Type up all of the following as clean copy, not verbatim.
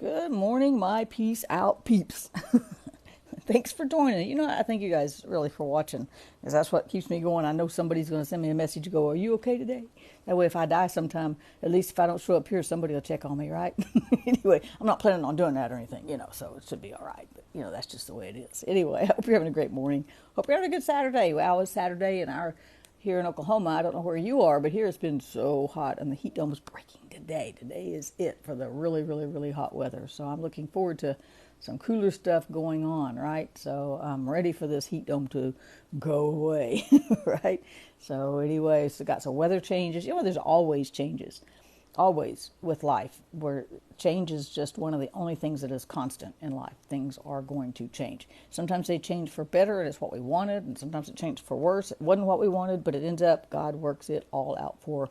Good morning, my peace out peeps. Thanks for joining. I thank you guys really for watching, because that's what keeps me going. I know somebody's going to send me a message to go, "Are you okay today?" That way, if I die sometime, at least if I don't show up here, somebody will check on me, right? Anyway, I'm not planning on doing that or anything, so it should be all right. But, that's just the way it is. Anyway, I hope you're having a great morning. Hope you're having a good Saturday. Well, it's Saturday, and here in Oklahoma, I don't know where you are, but here it's been so hot, and the heat dome is breaking today. Today is it for the really, really, really hot weather. So I'm looking forward to some cooler stuff going on, right? So I'm ready for this heat dome to go away, right? So anyway, so got some weather changes. There's always changes, always with life, where change is just one of the only things that is constant in life. Things are going to change. Sometimes they change for better, and it's what we wanted, and sometimes it changed for worse. It wasn't what we wanted, but it ends up, God works it all out for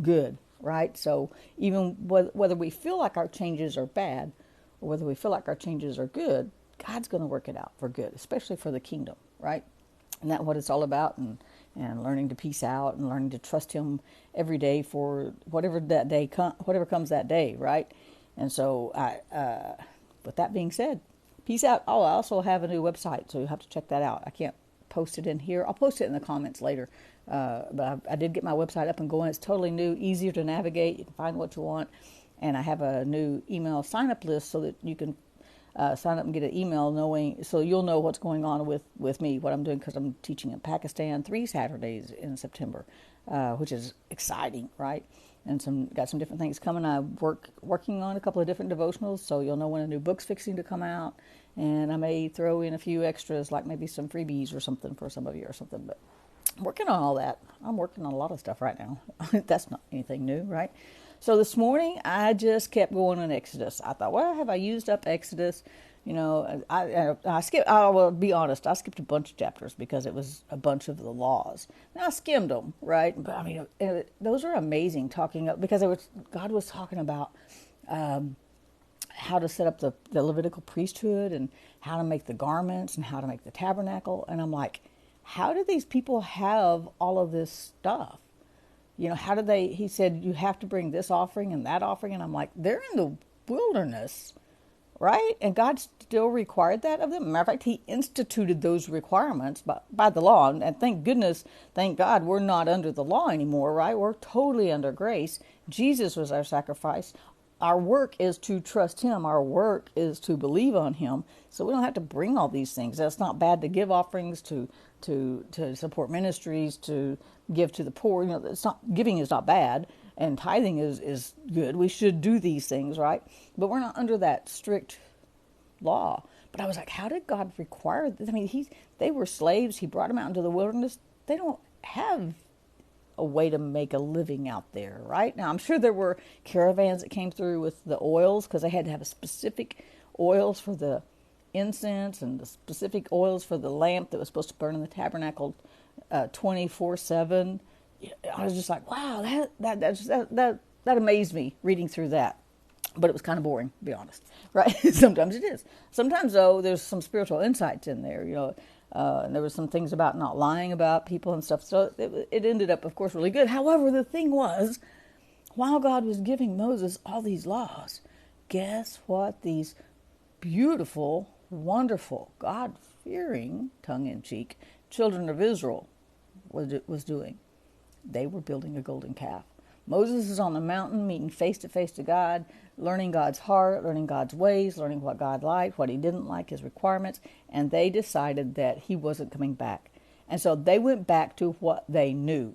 good, right? So even whether we feel like our changes are bad, or whether we feel like our changes are good, God's going to work it out for good, especially for the kingdom, right? And that's what it's all about, and learning to peace out and learning to trust Him every day for whatever whatever comes that day, right? And so, with that being said, peace out. Oh, I also have a new website, so you have to check that out. I can't post it in here. I'll post it in the comments later. But I did get my website up and going. It's totally new, easier to navigate. You can find what you want. And I have a new email sign-up list so that you can sign up and get an email so you'll know what's going on with me, what I'm doing, because I'm teaching in Pakistan 3 Saturdays in September, which is exciting, right? And got some different things coming. I'm working on a couple of different devotionals, so you'll know when a new book's fixing to come out. And I may throw in a few extras, like maybe some freebies or something for some of you or something. But I'm working on all that. I'm working on a lot of stuff right now. That's not anything new, right? So this morning, I just kept going on Exodus. I thought, well, have I used up Exodus? I skipped, I will be honest, I skipped a bunch of chapters because it was a bunch of the laws. Now, I skimmed them, right? But I mean, those are amazing because God was talking about how to set up the Levitical priesthood and how to make the garments and how to make the tabernacle. And I'm like, how do these people have all of this stuff? How do he said, you have to bring this offering and that offering. And I'm like, they're in the wilderness, right? And God still required that of them. Matter of fact, He instituted those requirements by the law. And thank goodness, thank God, we're not under the law anymore, right? We're totally under grace. Jesus was our sacrifice. Our work is to trust Him. Our work is to believe on Him. So we don't have to bring all these things. That's not bad to give offerings, to support ministries, to give to the poor. Giving is not bad, and tithing is good. We should do these things, right? But we're not under that strict law. But I was like, how did God require this? I mean, they were slaves. He brought them out into the wilderness. They don't have a way to make a living out there, right? Now, I'm sure there were caravans that came through with the oils, because they had to have a specific oils for the incense and the specific oils for the lamp that was supposed to burn in the tabernacle 24/7. I was just like, wow, that amazed me reading through that. But it was kind of boring, to be honest, right? Sometimes it is. Sometimes, though, there's some spiritual insights in there, and there were some things about not lying about people and stuff. So it ended up, of course, really good. However, the thing was, while God was giving Moses all these laws, guess what these beautiful, wonderful, God-fearing, tongue-in-cheek children of Israel was doing? They were building a golden calf. Moses is on the mountain, meeting face to face to God, learning God's heart, learning God's ways, learning what God liked, what He didn't like, His requirements, and they decided that He wasn't coming back. And so they went back to what they knew,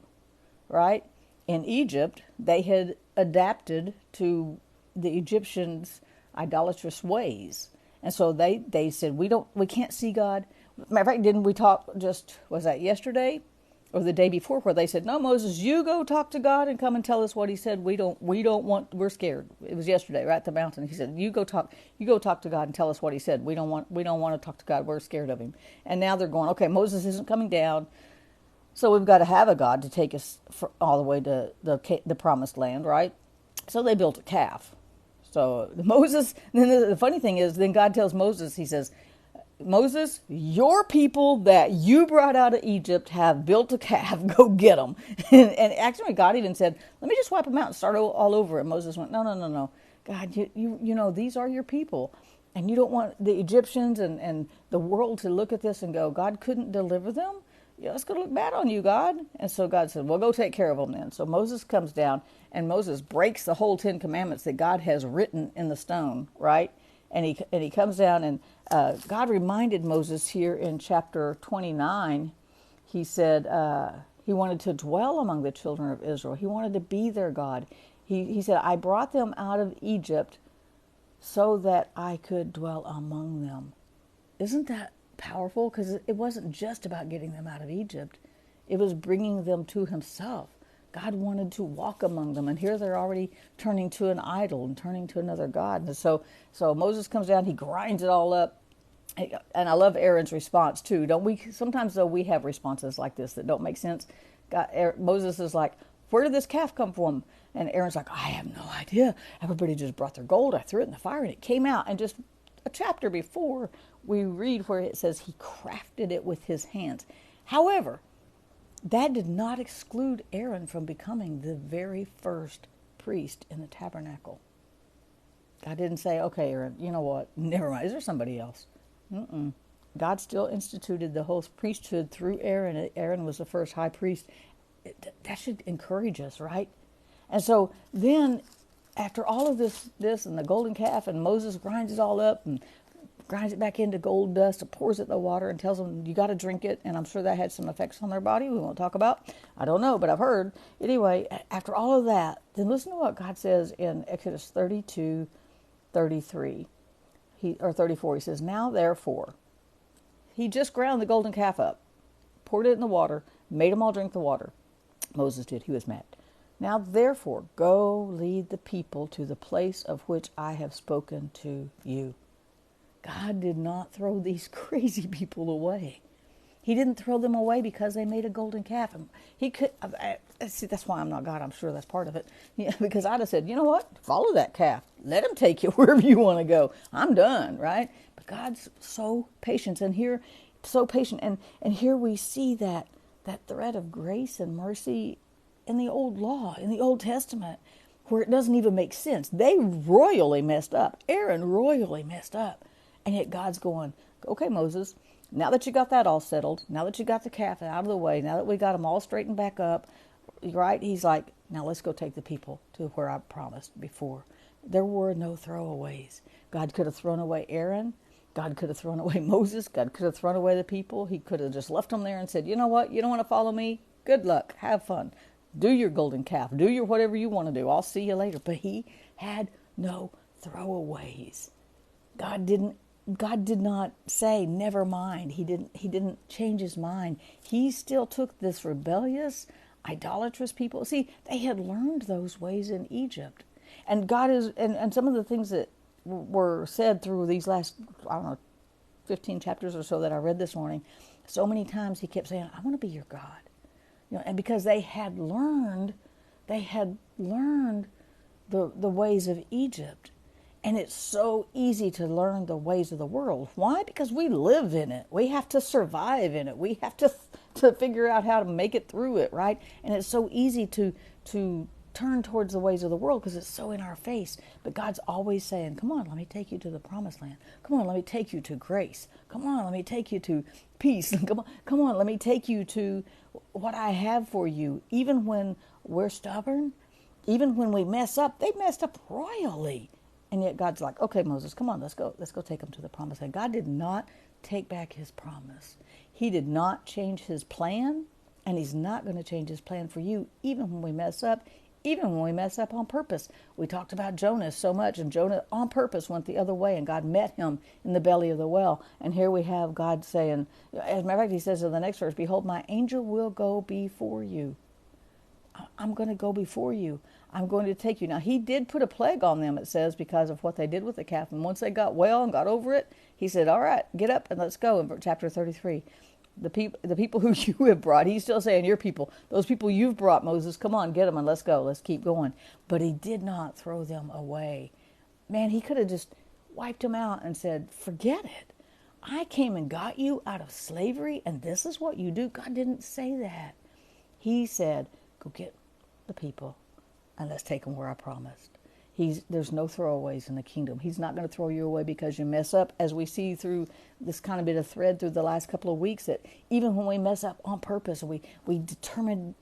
right? In Egypt, they had adapted to the Egyptians' idolatrous ways. And so they said, we can't see God. Matter of fact, didn't we talk was that yesterday or the day before, where they said, no, Moses, you go talk to God and come and tell us what He said. We're scared. It was yesterday, right at the mountain. He said, you go talk to God and tell us what He said. We don't want to talk to God. We're scared of Him. And now they're going, okay, Moses isn't coming down, so we've got to have a God to take us all the way to the promised land, right? So they built a calf. So Moses, then the funny thing is, then God tells Moses, He says, Moses, your people that you brought out of Egypt have built a calf. Go get them. And actually, God even said, let me just wipe them out and start all over. And Moses went, no. God, you know, these are your people. And you don't want the Egyptians and the world to look at this and go, God couldn't deliver them? Yeah, it's going to look bad on you, God. And so God said, well, go take care of them then. So Moses comes down, and Moses breaks the whole 10 Commandments that God has written in the stone, right? And he comes down, and God reminded Moses here in chapter 29. He said he wanted to dwell among the children of Israel. He wanted to be their God. He said, I brought them out of Egypt so that I could dwell among them. Isn't that powerful? Because it wasn't just about getting them out of Egypt. It was bringing them to himself. God wanted to walk among them. And here they're already turning to an idol and turning to another God. And so Moses comes down, he grinds it all up. And I love Aaron's response too. Don't we? Sometimes though we have responses like this that don't make sense. Moses is like, where did this calf come from? And Aaron's like, I have no idea. Everybody just brought their gold. I threw it in the fire and it came out. And just a chapter before, we read where it says he crafted it with his hands. However, that did not exclude Aaron from becoming the very first priest in the tabernacle. God didn't say, okay, Aaron, you know what? Never mind. Is there somebody else? God still instituted the whole priesthood through Aaron. Aaron was the first high priest. That should encourage us, right? And so then, after all of this and the golden calf, and Moses grinds it all up and grinds it back into gold dust, and pours it in the water and tells them, you got to drink it. And I'm sure that had some effects on their body we won't talk about. I don't know, but I've heard. Anyway, after all of that, then listen to what God says in Exodus 32:33. Or 34, he says, now therefore, he just ground the golden calf up, poured it in the water, made them all drink the water. Moses did, he was mad. Now therefore, go lead the people to the place of which I have spoken to you. God did not throw these crazy people away. He didn't throw them away because they made a golden calf. He could see. That's why I'm not God. I'm sure that's part of it. Yeah, because I'd have said, you know what? Follow that calf. Let him take you wherever you want to go. I'm done, right? But God's so patient, and here we see that thread of grace and mercy in the old law, in the Old Testament, where it doesn't even make sense. They royally messed up. Aaron royally messed up, and yet God's going, okay, Moses. Now that you got that all settled, now that you got the calf out of the way, now that we got them all straightened back up, right? He's like, now let's go take the people to where I promised before. There were no throwaways. God could have thrown away Aaron. God could have thrown away Moses. God could have thrown away the people. He could have just left them there and said, you know what? You don't want to follow me? Good luck. Have fun. Do your golden calf. Do your whatever you want to do. I'll see you later. But he had no throwaways. God did not say, never mind. He didn't change his mind. He still took this rebellious, idolatrous people. See, they had learned those ways in Egypt. And God is, and some of the things that were said through these last, 15 chapters or so that I read this morning, so many times he kept saying, I want to be your God. You know, and because they had learned the ways of Egypt. And it's so easy to learn the ways of the world. Why? Because we live in it. We have to survive in it. We have to figure out how to make it through it, right? And it's so easy to turn towards the ways of the world because it's so in our face. But God's always saying, come on, let me take you to the promised land. Come on, let me take you to grace. Come on, let me take you to peace. Come on, let me take you to what I have for you. Even when we're stubborn, even when we mess up, they messed up royally. And yet God's like, okay, Moses, come on, let's go take them to the promised land. God did not take back his promise. He did not change his plan, and he's not going to change his plan for you, even when we mess up, even when we mess up on purpose. We talked about Jonah so much, and Jonah on purpose went the other way, and God met him in the belly of the well. And here we have God saying, as a matter of fact, he says in the next verse, behold, my angel will go before you. I'm going to go before you. I'm going to take you. Now, he did put a plague on them, it says, because of what they did with the calf. And once they got well and got over it, he said, all right, get up and let's go. In chapter 33, the people who you have brought, he's still saying, your people, those people you've brought, Moses, come on, get them and let's go. Let's keep going. But he did not throw them away. Man, he could have just wiped them out and said, forget it. I came and got you out of slavery, and this is what you do. God didn't say that. He said, go get the people and let's take them where I promised. There's no throwaways in the kingdom. He's not going to throw you away because you mess up, as we see through this kind of bit of thread through the last couple of weeks, that even when we mess up on purpose, we determine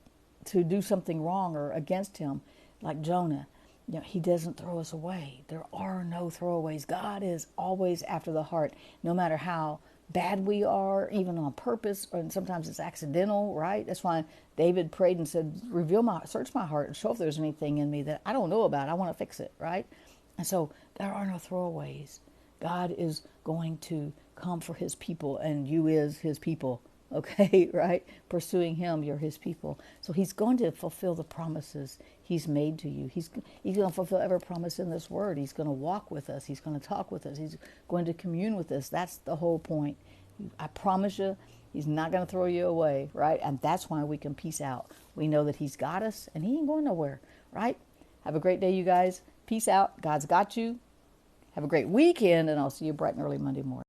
to do something wrong or against him, like Jonah, he doesn't throw us away. There are no throwaways. God is always after the heart, no matter how bad we are, even on purpose, and sometimes it's accidental, right? That's why David prayed and said, search my heart and show if there's anything in me that I don't know about. I want to fix it, right? And so there are no throwaways. God is going to come for his people, and you is his people, okay, right? Pursuing him, you're his people. So he's going to fulfill the promises he's made to you. He's going to fulfill every promise in this word. He's going to walk with us. He's going to talk with us. He's going to commune with us. That's the whole point. I promise you, he's not going to throw you away, right? And that's why we can peace out. We know that he's got us, and he ain't going nowhere, right? Have a great day, you guys. Peace out. God's got you. Have a great weekend, and I'll see you bright and early Monday morning.